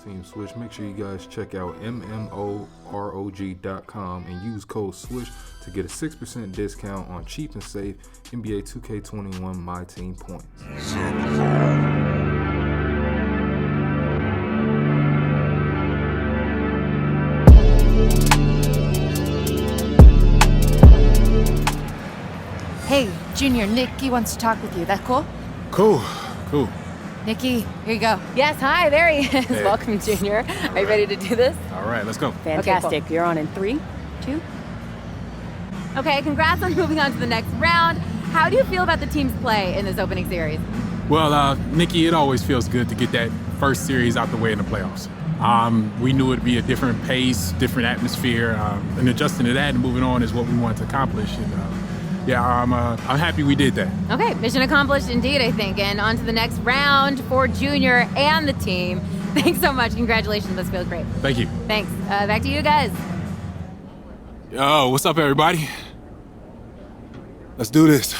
Team Swish. Make sure you guys check out mmorog.com and use code SWISH to get a 6% discount on cheap and safe NBA 2K21 My Team points. Hey, Junior, Nikki wants to talk with you. That cool? Cool. Nikki, here you go. Yes, hi, there he is. Hey. Welcome, Junior. Are you ready to do this? All right, let's go. Fantastic. Okay, cool. You're on in 3, 2. Okay, congrats on moving on to the next round. How do you feel about the team's play in this opening series? Well, Nikki, it always feels good to get that first series out the way in the playoffs. We knew it'd be a different pace, different atmosphere, and adjusting to that and moving on is what we wanted to accomplish. And I'm happy we did that. Okay, mission accomplished indeed, I think. And on to the next round for Junior and the team. Thanks so much. Congratulations. This feels great. Thank you. Thanks. Back to you guys. Yo, what's up, everybody? Let's do this.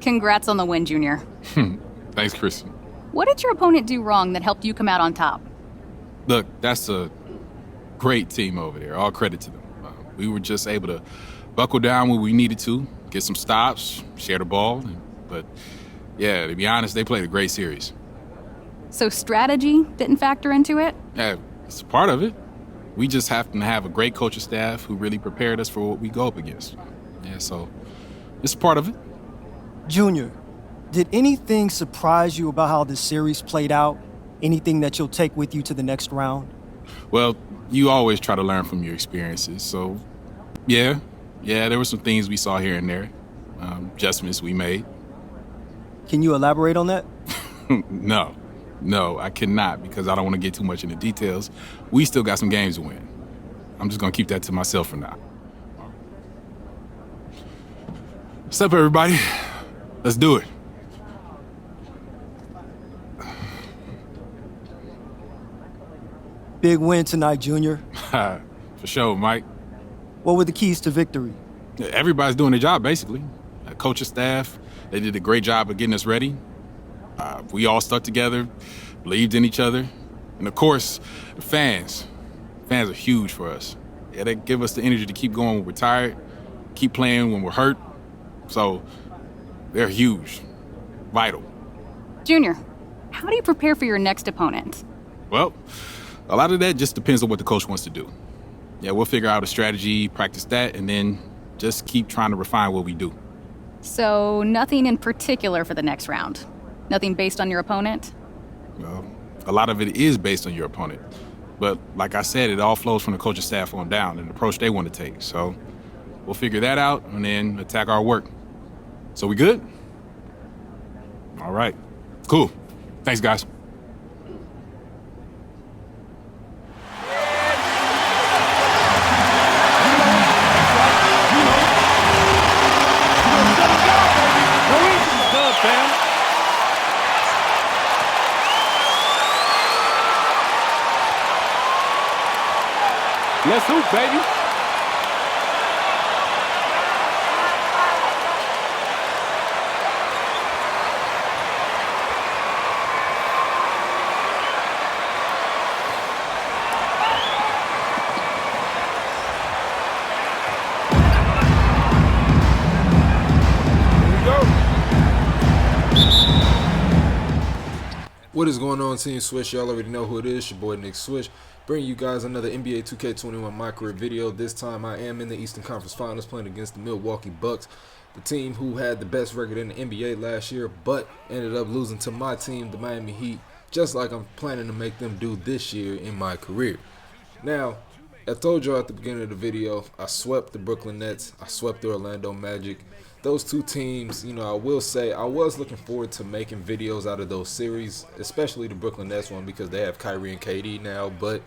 Congrats on the win, Junior. Thanks, Kristen. What did your opponent do wrong that helped you come out on top? Look, that's a great team over there. All credit to them. We were just able to buckle down when we needed to, get some stops, share the ball. But yeah, to be honest, they played a great series. So strategy didn't factor into it? Yeah, it's a part of it. We just happen to have a great coaching staff who really prepared us for what we go up against. Yeah, so it's a part of it. Junior, did anything surprise you about how this series played out? Anything that you'll take with you to the next round? Well, you always try to learn from your experiences, so yeah, there were some things we saw here and there, adjustments we made. Can you elaborate on that? No, I cannot because I don't want to get too much into details. We still got some games to win. I'm just gonna keep that to myself for now. What's up, everybody? Let's do it. Big win tonight, Junior. For sure, Mike. What were the keys to victory? Everybody's doing their job, basically. Coaching staff, they did a great job of getting us ready. We all stuck together, believed in each other. And of course, the fans. Fans are huge for us. Yeah, they give us the energy to keep going when we're tired, keep playing when we're hurt. So they're huge, vital. Junior, how do you prepare for your next opponent? Well, a lot of that just depends on what the coach wants to do. Yeah, we'll figure out a strategy, practice that, and then just keep trying to refine what we do. So nothing in particular for the next round? Nothing based on your opponent? Well, a lot of it is based on your opponent. But like I said, it all flows from the coaching staff on down and the approach they want to take. So we'll figure that out and then attack our work. So we good? All right. Cool. Thanks, guys. Let's hoop, baby. What is going on, Team Swish? Y'all already know who it is. Your boy Nick Swish, bringing you guys another NBA 2K21 MyCAREER video. This time I am in the Eastern Conference Finals playing against the Milwaukee Bucks, the team who had the best record in the NBA last year, but ended up losing to my team, the Miami Heat, just like I'm planning to make them do this year in my career. Now, I told y'all at the beginning of the video, I swept the Brooklyn Nets, I swept the Orlando Magic. Those two teams, you know, I will say I was looking forward to making videos out of those series, especially the Brooklyn Nets one because they have Kyrie and KD now, but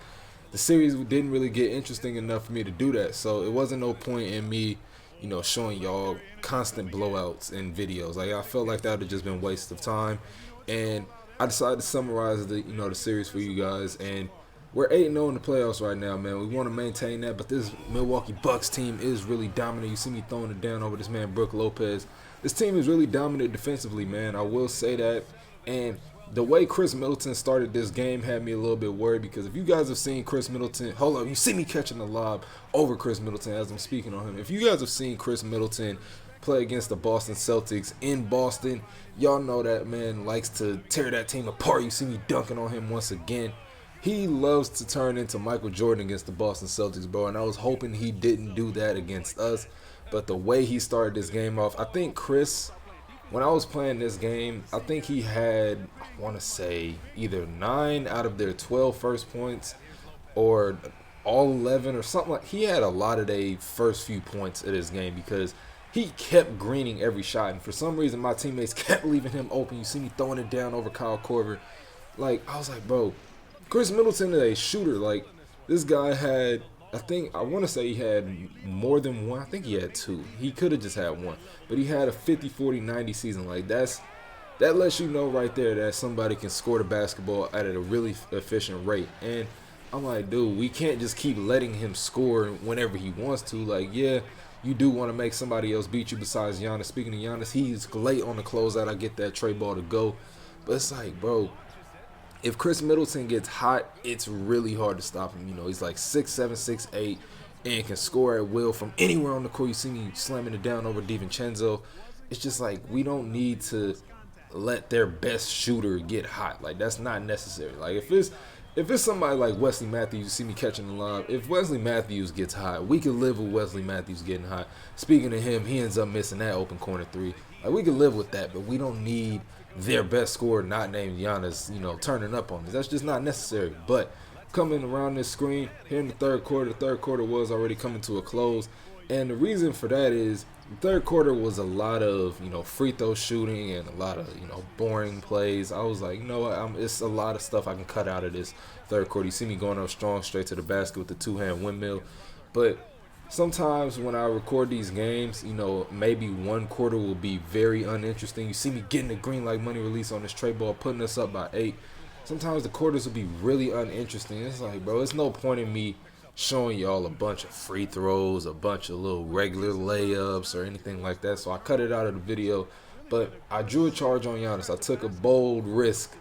the series didn't really get interesting enough for me to do that, so it wasn't no point in me, you know, showing y'all constant blowouts in videos. Like, I felt like that would have just been a waste of time, and I decided to summarize the series for you guys, and we're 8-0 in the playoffs right now, man. We want to maintain that, but this Milwaukee Bucks team is really dominant. You see me throwing it down over this man, Brook Lopez. This team is really dominant defensively, man. I will say that. And the way Chris Middleton started this game had me a little bit worried, because if you guys have seen Chris Middleton, hold up, you see me catching the lob over Chris Middleton as I'm speaking on him. If you guys have seen Chris Middleton play against the Boston Celtics in Boston, y'all know that man likes to tear that team apart. You see me dunking on him once again. He loves to turn into Michael Jordan against the Boston Celtics, bro, and I was hoping he didn't do that against us. But the way he started this game off, I think Chris, when I was playing this game, I think he had, I want to say, either 9 out of their 12 first points or all 11 or something. Like, he had a lot of their first few points of this game because he kept greening every shot. And for some reason, my teammates kept leaving him open. You see me throwing it down over Kyle Korver. Like, I was like, bro, Chris Middleton is a shooter. Like, this guy had, I want to say he had more than one. I think he had 2. He could have just had 1. But he had a 50, 40, 90 season. Like, that lets you know right there that somebody can score the basketball at a really efficient rate. And I'm like, dude, we can't just keep letting him score whenever he wants to. Like, yeah, you do want to make somebody else beat you besides Giannis. Speaking of Giannis, he's late on the closeout. I get that tray ball to go. But it's like, bro, if Chris Middleton gets hot, it's really hard to stop him. You know, he's like 6'7", 6'8", and can score at will from anywhere on the court. You see me slamming it down over DiVincenzo. It's just like, we don't need to let their best shooter get hot. Like, that's not necessary. Like, if it's somebody like Wesley Matthews, you see me catching the lob. If Wesley Matthews gets hot, we could live with Wesley Matthews getting hot. Speaking of him, he ends up missing that open corner 3. Like, we could live with that, but we don't need their best scorer, not named Giannis, you know, turning up on us. That's just not necessary. But coming around this screen here in the third quarter was already coming to a close. And the reason for that is the third quarter was a lot of, you know, free throw shooting and a lot of, you know, boring plays. I was like, you know what, it's a lot of stuff I can cut out of this third quarter. You see me going up strong straight to the basket with the 2-hand windmill. But sometimes when I record these games, you know, maybe one quarter will be very uninteresting. You see me getting the green like money release on this tray ball, putting us up by 8. Sometimes the quarters will be really uninteresting. It's like, bro, it's no point in me showing y'all a bunch of free throws, a bunch of little regular layups or anything like that. So I cut it out of the video. But I drew a charge on Giannis. I took a bold risk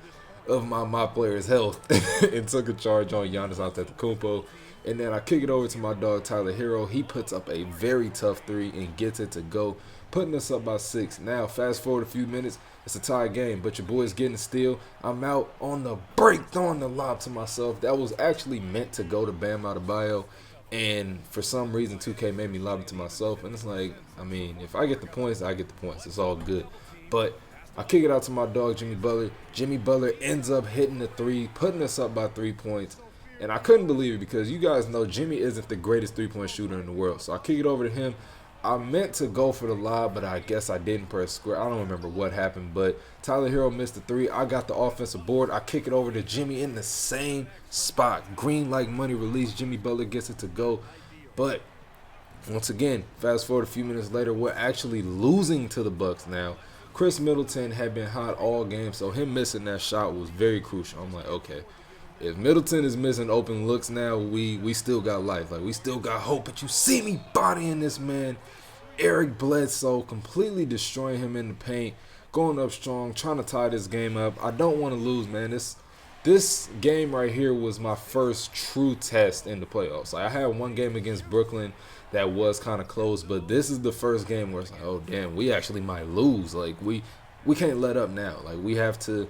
of my player's health and took a charge on Giannis Antetokounmpo. And then I kick it over to my dog Tyler Hero. He puts up a very tough 3 and gets it to go, putting us up by 6. Now, fast forward a few minutes, it's a tie game, but your boy's getting a steal. I'm out on the break, throwing the lob to myself. That was actually meant to go to Bam Adebayo, and for some reason 2K made me lob it to myself. And it's like, I mean, if I get the points, I get the points. It's all good. But I kick it out to my dog Jimmy Butler. Jimmy Butler ends up hitting the 3, putting us up by 3 points. And I couldn't believe it because you guys know Jimmy isn't the greatest three-point shooter in the world. So I kick it over to him. I meant to go for the lob, but I guess I didn't press square. I don't remember what happened, but Tyler Hero missed the 3. I got the offensive board. I kick it over to Jimmy in the same spot. Green like money release. Jimmy Butler gets it to go. But once again, fast forward a few minutes later, we're actually losing to the Bucks now. Chris Middleton had been hot all game, so him missing that shot was very crucial. I'm like, okay, if Middleton is missing open looks now, we still got life. Like, we still got hope. But you see me bodying this man, Eric Bledsoe, completely destroying him in the paint, going up strong, trying to tie this game up. I don't want to lose, man. This game right here was my first true test in the playoffs. Like, I had one game against Brooklyn that was kind of close, but this is the first game where it's like, oh, damn, we actually might lose. Like, we can't let up now. Like, we have to,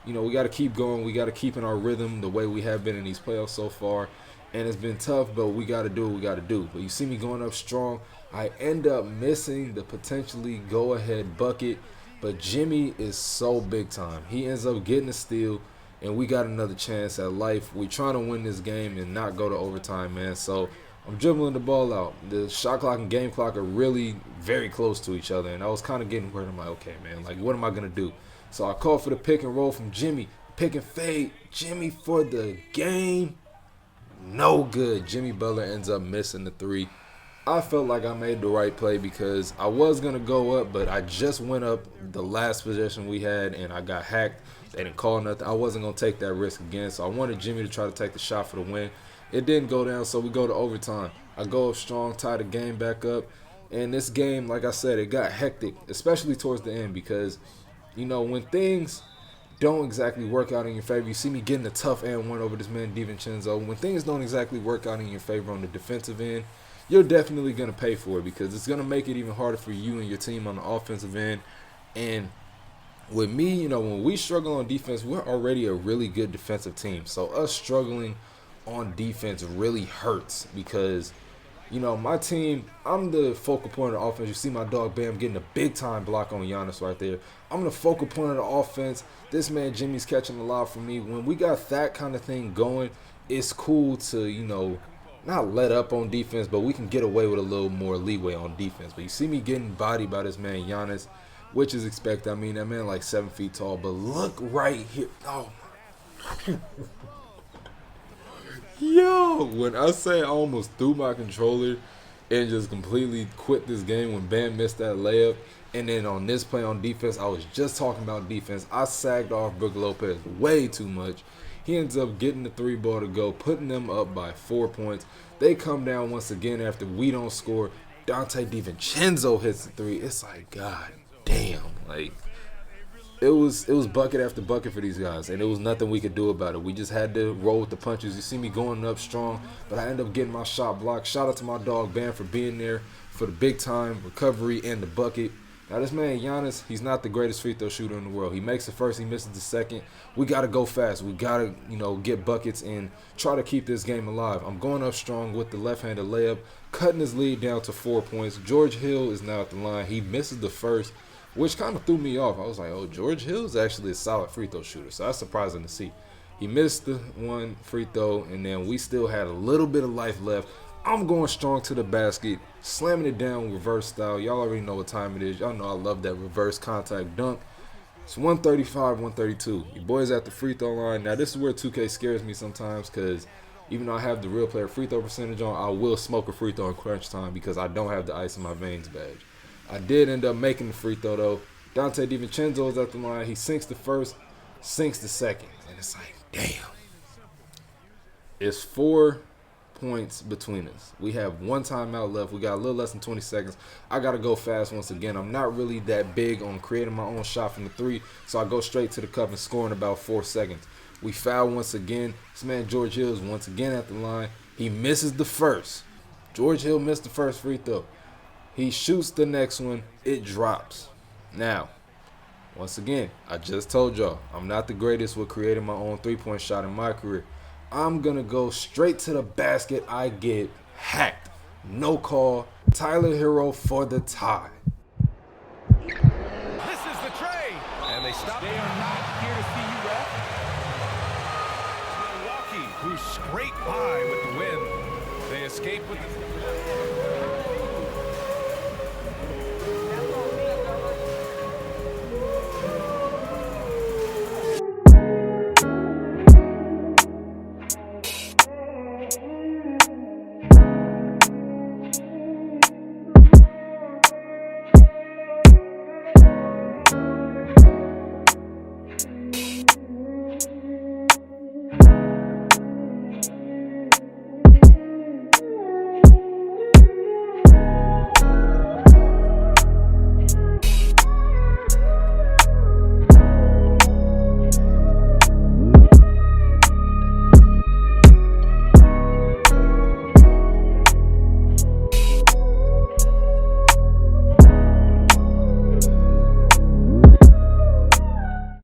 you know, we got to keep going. We got to keep in our rhythm the way we have been in these playoffs so far. And it's been tough, but we got to do what we got to do. But you see me going up strong. I end up missing the potentially go-ahead bucket, but Jimmy is so big time. He ends up getting a steal, and we got another chance at life. We're trying to win this game and not go to overtime, man. So I'm dribbling the ball out. The shot clock and game clock are really very close to each other, and I was kind of getting worried. I'm like, okay, man, like, what am I going to do? So I call for the pick and roll from Jimmy. Pick and fade. Jimmy for the game. No good. Jimmy Butler ends up missing the 3. I felt like I made the right play because I was going to go up, but I just went up the last possession we had, and I got hacked. They didn't call nothing. I wasn't going to take that risk again, so I wanted Jimmy to try to take the shot for the win. It didn't go down, so we go to overtime. I go up strong, tie the game back up, and this game, like I said, it got hectic, especially towards the end because, you know, when things don't exactly work out in your favor. You see me getting a tough and one over this man DiVincenzo. When things don't exactly work out in your favor on the defensive end, you're definitely going to pay for it, because it's going to make it even harder for you and your team on the offensive end. And with me, you know, when we struggle on defense, we're already a really good defensive team. So us struggling on defense really hurts, because, you know, my team, I'm the focal point of the offense. You see my dog Bam getting a big-time block on Giannis right there. I'm the focal point of the offense. This man Jimmy's catching a lot for me. When we got that kind of thing going, it's cool to, you know, not let up on defense, but we can get away with a little more leeway on defense. But you see me getting bodied by this man Giannis, which is expected. I mean, that man like 7 feet tall. But look right here. Oh, my. Yo, when I say I almost threw my controller and just completely quit this game when Bam missed that layup, and then on this play on defense, I was just talking about defense. I sagged off Brook Lopez way too much. He ends up getting the 3 ball to go, putting them up by 4 points. They come down once again after we don't score. Dante DiVincenzo hits the 3. It's like, God damn, like, it was bucket after bucket for these guys, and it was nothing we could do about it. We just had to roll with the punches. You see me going up strong, but I end up getting my shot blocked. Shout out to my dog Bam for being there for the big time recovery and the bucket. Now this man Giannis, he's not the greatest free throw shooter in the world. He makes the first, he misses the second. We got to go fast. We got to, you know, get buckets and try to keep this game alive. I'm going up strong with the left-handed layup, cutting his lead down to 4 points. George Hill is now at the line. He misses the first, which kind of threw me off. I was like, oh, George Hill is actually a solid free throw shooter, so that's surprising to see. He missed the 1 free throw, and then we still had a little bit of life left. I'm going strong to the basket, slamming it down reverse style. Y'all already know what time it is. Y'all know I love that reverse contact dunk. It's 135, 132. Your boy's at the free throw line. Now, this is where 2K scares me sometimes, because even though I have the real player free throw percentage on, I will smoke a free throw in crunch time because I don't have the ice in my veins badge. I did end up making the free throw, though. Dante DiVincenzo is at the line. He sinks the first, sinks the second. And it's like, damn. It's 4 points between us. We have 1 timeout left. We got a little less than 20 seconds. I got to go fast once again. I'm not really that big on creating my own shot from the 3, so I go straight to the cup and score in about 4 seconds. We foul once again. This man George Hill is once again at the line. He misses the first. George Hill missed the first free throw. He shoots the next one. It drops. Now, once again, I just told y'all, I'm not the greatest with creating my own 3-point shot in my career. I'm going to go straight to the basket. I get hacked. No call. Tyler Hero for the tie. This is the trade. And they stop. They are not here to see you, ref. Milwaukee, who scraped by with the win. They escape with the...